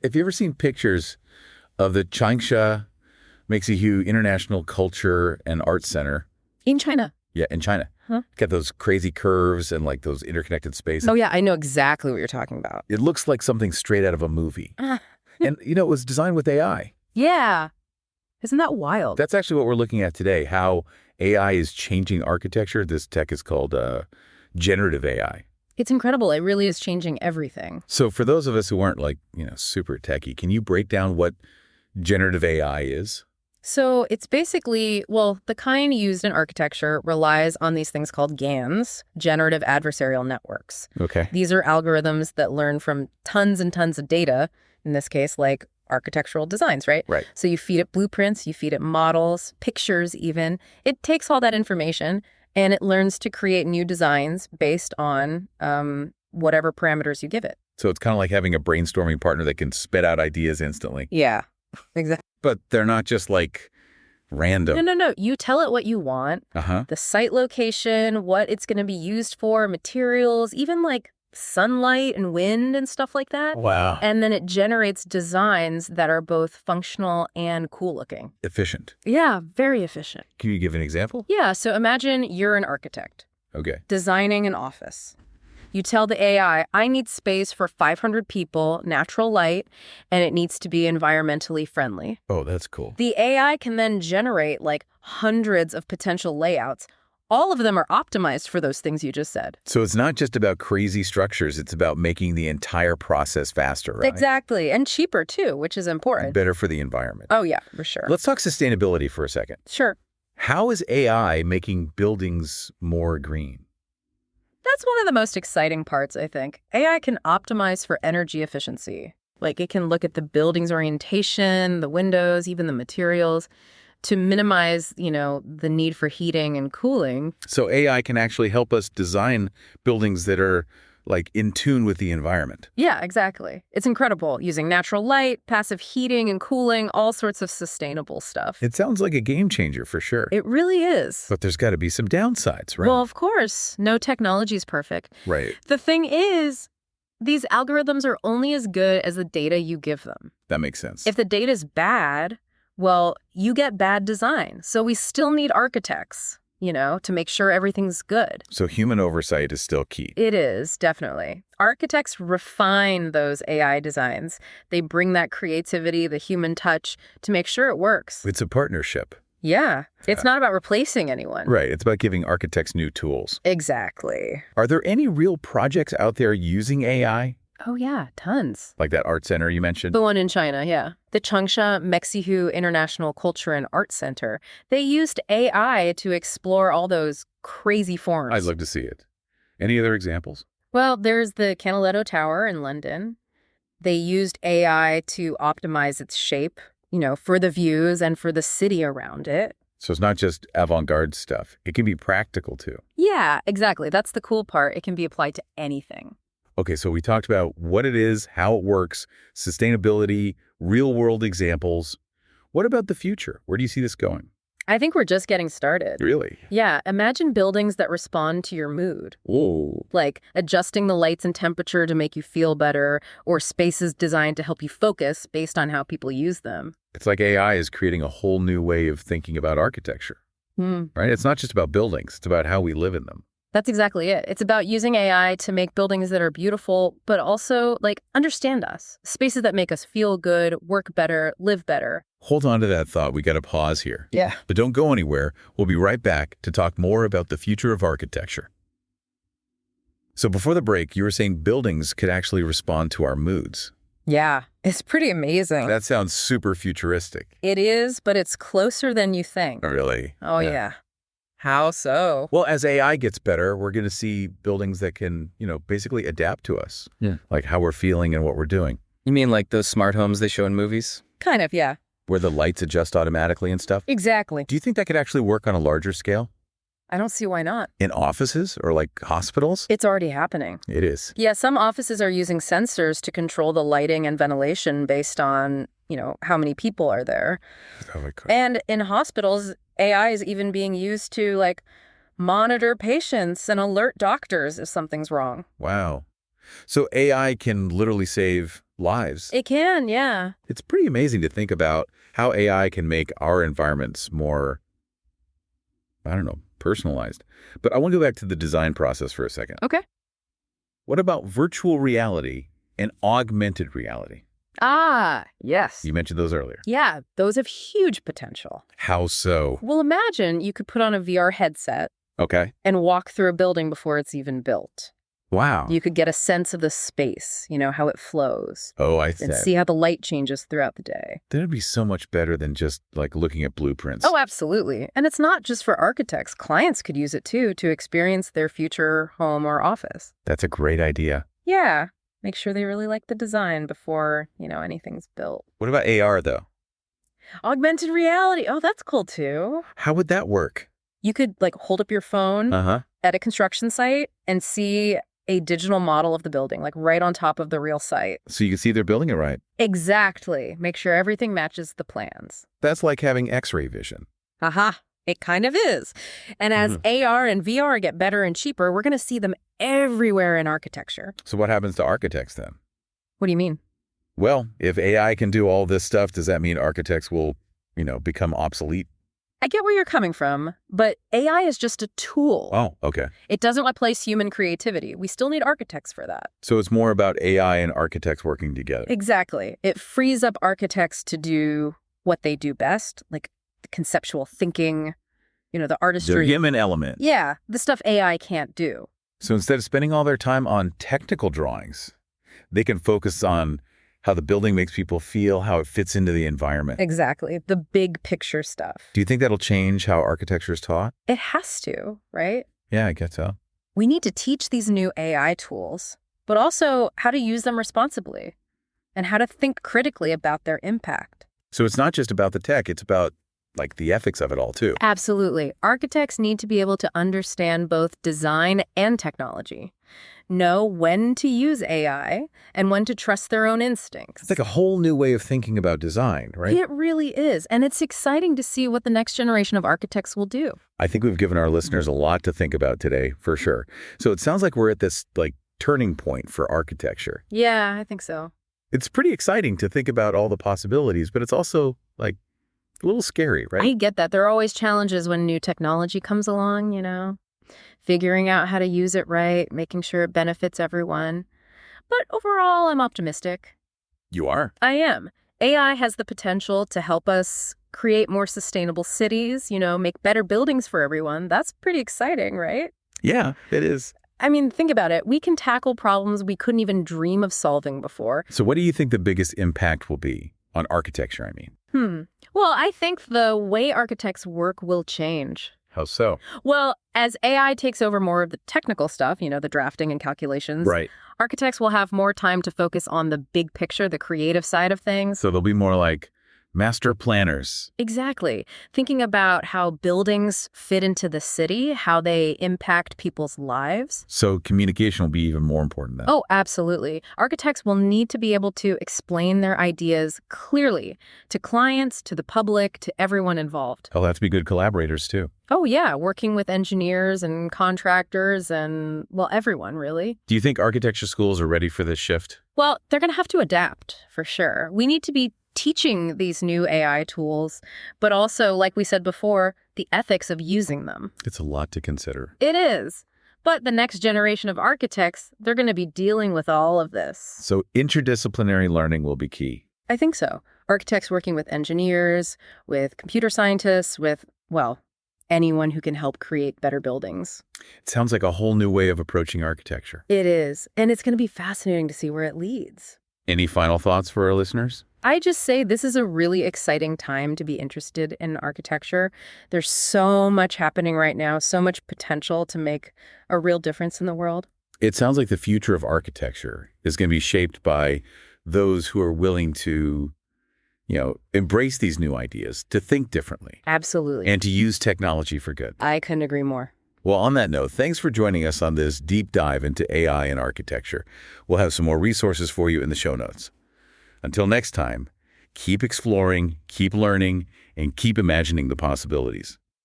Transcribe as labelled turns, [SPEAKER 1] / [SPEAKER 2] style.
[SPEAKER 1] Have you ever seen pictures of the Changsha-Mexico International Culture and Arts Center?
[SPEAKER 2] In China.
[SPEAKER 1] Yeah, in China.
[SPEAKER 2] Huh?
[SPEAKER 1] Got those crazy curves and like those interconnected spaces.
[SPEAKER 2] Oh, yeah, I know exactly what you're talking about.
[SPEAKER 1] It looks like something straight out of a movie. And, it was designed with AI.
[SPEAKER 2] Yeah. Isn't that wild?
[SPEAKER 1] That's actually what we're looking at today, how AI is changing architecture. This tech is called generative AI.
[SPEAKER 2] It's incredible. It really is changing everything.
[SPEAKER 1] So for those of us who aren't like, super techie, can you break down what generative AI is?
[SPEAKER 2] So it's basically, well, the kind used in architecture relies on these things called GANs, generative adversarial networks.
[SPEAKER 1] Okay.
[SPEAKER 2] These are algorithms that learn from tons and tons of data, in this case, like architectural designs, right?
[SPEAKER 1] Right.
[SPEAKER 2] So you feed it blueprints, you feed it models, pictures even. It takes all that information and it learns to create new designs based on whatever parameters you give it.
[SPEAKER 1] So it's kind of like having a brainstorming partner that can spit out ideas instantly.
[SPEAKER 2] Yeah, exactly.
[SPEAKER 1] But they're not just like random.
[SPEAKER 2] No. You tell it what you want, the site location, what it's going to be used for, materials, even like sunlight and wind and stuff like that.
[SPEAKER 1] Wow.
[SPEAKER 2] And then it generates designs that are both functional and cool looking.
[SPEAKER 1] Efficient.
[SPEAKER 2] Yeah, very efficient.
[SPEAKER 1] Can you give an example?
[SPEAKER 2] Yeah, so imagine you're an architect.
[SPEAKER 1] Okay.
[SPEAKER 2] Designing an office. You tell the AI, I need space for 500 people, natural light, and it needs to be environmentally friendly.
[SPEAKER 1] Oh, that's cool.
[SPEAKER 2] The AI can then generate like hundreds of potential layouts. All of them are optimized for those things you just said.
[SPEAKER 1] So it's not just about crazy structures. It's about making the entire process faster, right?
[SPEAKER 2] Exactly. And cheaper, too, which is important.
[SPEAKER 1] Better for the environment.
[SPEAKER 2] Oh, yeah, for sure.
[SPEAKER 1] Let's talk sustainability for a second.
[SPEAKER 2] Sure.
[SPEAKER 1] How is AI making buildings more green?
[SPEAKER 2] That's one of the most exciting parts, I think. AI can optimize for energy efficiency. Like it can look at the building's orientation, the windows, even the materials to minimize, the need for heating and cooling.
[SPEAKER 1] So AI can actually help us design buildings that are like in tune with the environment.
[SPEAKER 2] Yeah, exactly. It's incredible using natural light, passive heating and cooling, all sorts of sustainable stuff.
[SPEAKER 1] It sounds like a game changer for sure.
[SPEAKER 2] It really is.
[SPEAKER 1] But there's got to be some downsides, right?
[SPEAKER 2] Well, of course. No technology is perfect.
[SPEAKER 1] Right.
[SPEAKER 2] The thing is, these algorithms are only as good as the data you give them.
[SPEAKER 1] That makes sense.
[SPEAKER 2] If the data is bad, well, you get bad design. So we still need architects, to make sure everything's good.
[SPEAKER 1] So human oversight is still key.
[SPEAKER 2] It is, definitely. Architects refine those AI designs. They bring that creativity, the human touch, to make sure it works.
[SPEAKER 1] It's a partnership.
[SPEAKER 2] Yeah. It's not about replacing anyone.
[SPEAKER 1] Right. It's about giving architects new tools.
[SPEAKER 2] Exactly.
[SPEAKER 1] Are there any real projects out there using AI?
[SPEAKER 2] Oh, yeah, tons.
[SPEAKER 1] Like that art center you mentioned?
[SPEAKER 2] The one in China, yeah. The Changsha-Mexico International Culture and Arts Center. They used AI to explore all those crazy forms.
[SPEAKER 1] I'd love to see it. Any other examples?
[SPEAKER 2] Well, there's the Canaletto Tower in London. They used AI to optimize its shape, for the views and for the city around it.
[SPEAKER 1] So it's not just avant-garde stuff. It can be practical too.
[SPEAKER 2] Yeah, exactly. That's the cool part. It can be applied to anything.
[SPEAKER 1] Okay, so we talked about what it is, how it works, sustainability, real-world examples. What about the future? Where do you see this going?
[SPEAKER 2] I think we're just getting started.
[SPEAKER 1] Really?
[SPEAKER 2] Yeah, imagine buildings that respond to your mood.
[SPEAKER 1] Whoa.
[SPEAKER 2] Like adjusting the lights and temperature to make you feel better, or spaces designed to help you focus based on how people use them.
[SPEAKER 1] It's like AI is creating a whole new way of thinking about architecture, right? It's not just about buildings. It's about how we live in them.
[SPEAKER 2] That's exactly it. It's about using AI to make buildings that are beautiful, but also, understand us. Spaces that make us feel good, work better, live better.
[SPEAKER 1] Hold on to that thought. We got to pause here.
[SPEAKER 2] Yeah.
[SPEAKER 1] But don't go anywhere. We'll be right back to talk more about the future of architecture. So before the break, you were saying buildings could actually respond to our moods.
[SPEAKER 2] Yeah, it's pretty amazing.
[SPEAKER 1] That sounds super futuristic.
[SPEAKER 2] It is, but it's closer than you think.
[SPEAKER 1] Really?
[SPEAKER 2] Oh, yeah. How so?
[SPEAKER 1] Well, as AI gets better, we're going to see buildings that can, basically adapt to us.
[SPEAKER 3] Yeah.
[SPEAKER 1] Like how we're feeling and what we're doing.
[SPEAKER 3] You mean like those smart homes they show in movies?
[SPEAKER 2] Kind of, yeah.
[SPEAKER 1] Where the lights adjust automatically and stuff?
[SPEAKER 2] Exactly.
[SPEAKER 1] Do you think that could actually work on a larger scale?
[SPEAKER 2] I don't see why not.
[SPEAKER 1] In offices or like hospitals?
[SPEAKER 2] It's already happening.
[SPEAKER 1] It is.
[SPEAKER 2] Yeah, some offices are using sensors to control the lighting and ventilation based on, how many people are there.
[SPEAKER 1] Oh my God.
[SPEAKER 2] And in hospitals, AI is even being used to, monitor patients and alert doctors if something's wrong.
[SPEAKER 1] Wow. So AI can literally save lives.
[SPEAKER 2] It can, yeah.
[SPEAKER 1] It's pretty amazing to think about how AI can make our environments more, I don't know, personalized. But I want to go back to the design process for a second.
[SPEAKER 2] Okay.
[SPEAKER 1] What about virtual reality and augmented reality?
[SPEAKER 2] Ah, yes.
[SPEAKER 1] You mentioned those earlier.
[SPEAKER 2] Yeah, those have huge potential.
[SPEAKER 1] How so?
[SPEAKER 2] Well, imagine you could put on a VR headset
[SPEAKER 1] Okay.
[SPEAKER 2] and walk through a building before it's even built.
[SPEAKER 1] Wow.
[SPEAKER 2] You could get a sense of the space, how it flows,
[SPEAKER 1] Oh, I
[SPEAKER 2] and
[SPEAKER 1] see.
[SPEAKER 2] see how the light changes throughout the day.
[SPEAKER 1] That'd be so much better than just like looking at blueprints.
[SPEAKER 2] Oh, absolutely. And it's not just for architects. Clients could use it too to experience their future home or office.
[SPEAKER 1] That's a great idea.
[SPEAKER 2] Yeah. Make sure they really like the design before, anything's built.
[SPEAKER 1] What about AR though?
[SPEAKER 2] Augmented reality. Oh, that's cool too.
[SPEAKER 1] How would that work?
[SPEAKER 2] You could hold up your phone at a construction site and see a digital model of the building, right on top of the real site.
[SPEAKER 1] So you can see they're building it right.
[SPEAKER 2] Exactly. Make sure everything matches the plans.
[SPEAKER 1] That's like having X-ray vision.
[SPEAKER 2] Aha. It kind of is. And as AR and VR get better and cheaper, we're going to see them everywhere in architecture.
[SPEAKER 1] So what happens to architects then?
[SPEAKER 2] What do you mean?
[SPEAKER 1] Well, if AI can do all this stuff, does that mean architects will, become obsolete?
[SPEAKER 2] I get where you're coming from, but AI is just a tool.
[SPEAKER 1] Oh, okay.
[SPEAKER 2] It doesn't replace human creativity. We still need architects for that.
[SPEAKER 1] So it's more about AI and architects working together.
[SPEAKER 2] Exactly. It frees up architects to do what they do best, like the conceptual thinking, the artistry.
[SPEAKER 1] The human element.
[SPEAKER 2] Yeah, the stuff AI can't do.
[SPEAKER 1] So instead of spending all their time on technical drawings, they can focus on how the building makes people feel, how it fits into the environment.
[SPEAKER 2] Exactly. The big picture stuff.
[SPEAKER 1] Do you think that'll change how architecture is taught?
[SPEAKER 2] It has to, right?
[SPEAKER 1] Yeah, I guess so.
[SPEAKER 2] We need to teach these new AI tools, but also how to use them responsibly and how to think critically about their impact.
[SPEAKER 1] So it's not just about the tech, it's about the ethics of it all too.
[SPEAKER 2] Absolutely. Architects need to be able to understand both design and technology, know when to use AI and when to trust their own instincts.
[SPEAKER 1] It's like a whole new way of thinking about design, right?
[SPEAKER 2] It really is. And it's exciting to see what the next generation of architects will do.
[SPEAKER 1] I think we've given our listeners a lot to think about today, for sure. So it sounds like we're at this turning point for architecture.
[SPEAKER 2] Yeah, I think so.
[SPEAKER 1] It's pretty exciting to think about all the possibilities, but it's also a little scary, right?
[SPEAKER 2] I get that. There are always challenges when new technology comes along, figuring out how to use it right, making sure it benefits everyone. But overall, I'm optimistic.
[SPEAKER 1] You are?
[SPEAKER 2] I am. AI has the potential to help us create more sustainable cities, make better buildings for everyone. That's pretty exciting, right?
[SPEAKER 1] Yeah, it is.
[SPEAKER 2] I mean, think about it. We can tackle problems we couldn't even dream of solving before.
[SPEAKER 1] So what do you think the biggest impact will be on architecture, I mean?
[SPEAKER 2] Well, I think the way architects work will change.
[SPEAKER 1] How so?
[SPEAKER 2] Well, as AI takes over more of the technical stuff, the drafting and calculations,
[SPEAKER 1] Right.
[SPEAKER 2] architects will have more time to focus on the big picture, the creative side of things.
[SPEAKER 1] So they'll be more like master planners.
[SPEAKER 2] Exactly. Thinking about how buildings fit into the city, how they impact people's lives.
[SPEAKER 1] So communication will be even more important then.
[SPEAKER 2] Oh, absolutely. Architects will need to be able to explain their ideas clearly to clients, to the public, to everyone involved.
[SPEAKER 1] They'll have to be good collaborators too.
[SPEAKER 2] Oh, yeah. Working with engineers and contractors and, everyone, really.
[SPEAKER 1] Do you think architecture schools are ready for this shift?
[SPEAKER 2] Well, they're going to have to adapt, for sure. We need to be teaching these new AI tools, but also, like we said before, the ethics of using them.
[SPEAKER 1] It's a lot to consider.
[SPEAKER 2] It is. But the next generation of architects, they're going to be dealing with all of this.
[SPEAKER 1] So interdisciplinary learning will be key.
[SPEAKER 2] I think so. Architects working with engineers, with computer scientists, with, anyone who can help create better buildings.
[SPEAKER 1] It sounds like a whole new way of approaching architecture.
[SPEAKER 2] It is. And it's going to be fascinating to see where it leads.
[SPEAKER 1] Any final thoughts for our listeners?
[SPEAKER 2] I just say this is a really exciting time to be interested in architecture. There's so much happening right now, so much potential to make a real difference in the world.
[SPEAKER 1] It sounds like the future of architecture is going to be shaped by those who are willing to, embrace these new ideas, to think differently.
[SPEAKER 2] Absolutely.
[SPEAKER 1] And to use technology for good.
[SPEAKER 2] I couldn't agree more.
[SPEAKER 1] Well, on that note, thanks for joining us on this deep dive into AI and architecture. We'll have some more resources for you in the show notes. Until next time, keep exploring, keep learning, and keep imagining the possibilities.